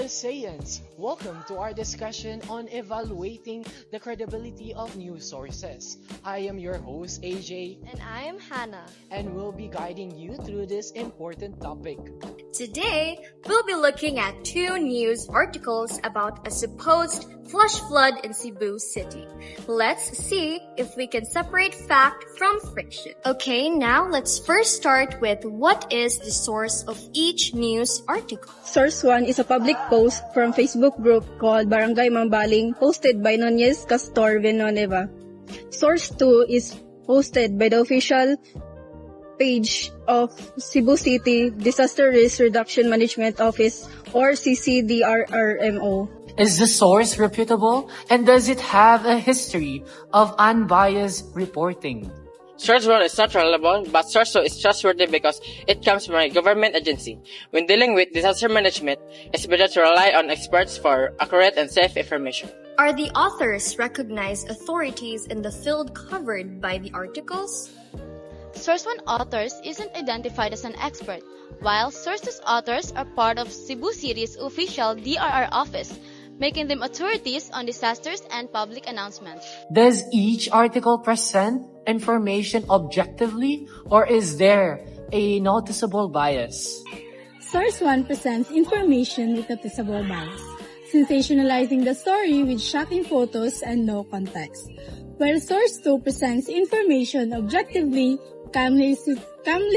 Liceans, welcome to our discussion on evaluating the credibility of news sources. I am your host, AJ, And I am Hannah. and we'll be guiding you through this important topic. Today, we'll be looking at two news articles about a supposed flash flood in Cebu City. Let's see if we can separate fact from fiction. Okay, now let's first start with what is the source of each news article. Source 1 is a public post from Facebook group called Barangay Mambaling, posted by Nunez Castor Villanueva. Source 2 is posted by the official page of Cebu City Disaster Risk Reduction Management Office or CCDRRMO. Is the source reputable, and does it have a history of unbiased reporting? Source 1 is not reliable, but Source 2 is trustworthy because it comes from a government agency. When dealing with disaster management, it's better to rely on experts for accurate and safe information. Are the authors recognized authorities in the field covered by the articles? Source 1 authors isn't identified as an expert, while Source 2's authors are part of Cebu City's official DRR office, making them authorities on disasters and public announcements. Does each article present information objectively, or is there a noticeable bias? Source 1 presents information with noticeable bias, sensationalizing the story with shocking photos and no context, while Source 2 presents information objectively, calmly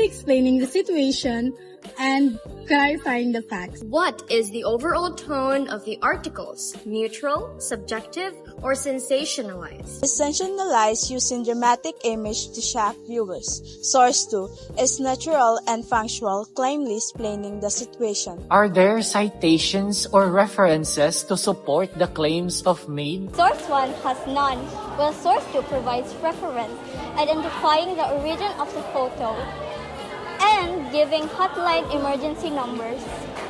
explaining the situation and clarifying the facts. What is the overall tone of the articles? Neutral, subjective, or sensationalized? Sensationalized using dramatic image to shock viewers. Source 2 is natural and factual, calmly explaining the situation. Are there citations or references to support the claims of made? Source 1 has none, while Source 2 provides reference, identifying the origin of the photo, and giving hotline emergency numbers.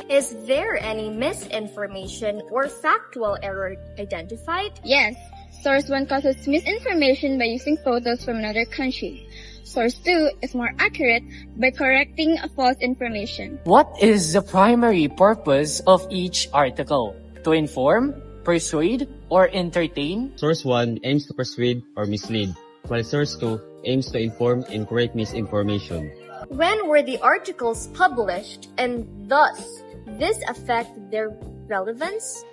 Is there any misinformation or factual error identified? Yes, Source 1 causes misinformation by using photos from another country. Source 2 is more accurate by correcting false information. What is the primary purpose of each article? To inform, persuade, or entertain? Source 1 aims to persuade or mislead, while Source 2 aims to inform and correct misinformation. When were the articles published, and thus this affect their relevance?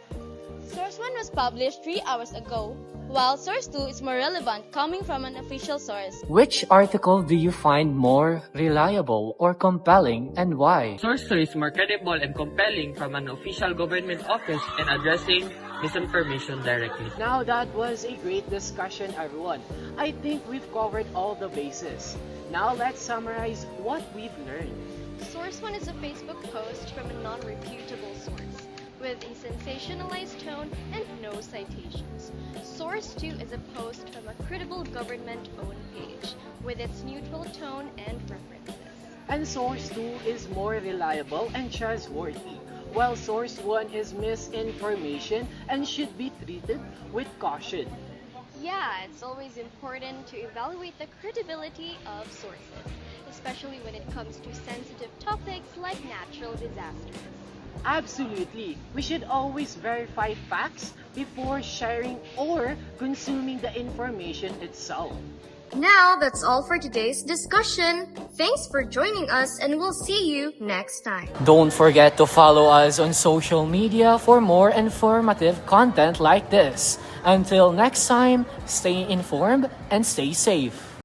Source 1 was published 3 hours ago, while Source 2 is more relevant coming from an official source. Which article do you find more reliable or compelling, and why? Source 2 is more credible and compelling from an official government office and addressing misinformation directly. Now that was a great discussion, everyone. I think we've covered all the bases. Now let's summarize what we've learned. Source 1 is a Facebook post from a non-reputable source, with a sensationalized tone and no citations. Source 2 is a post from a credible government-owned page, with its neutral tone and references. And Source 2 is more reliable and trustworthy, while Source 1 is misinformation and should be treated with caution. Yeah, it's always important to evaluate the credibility of sources, especially when it comes to sensitive topics like natural disasters. Absolutely. We should always verify facts before sharing or consuming the information itself. Now that's all for today's discussion. Thanks for joining us, and we'll see you next time. Don't forget to follow us on social media for more informative content like this. Until next time, stay informed and stay safe.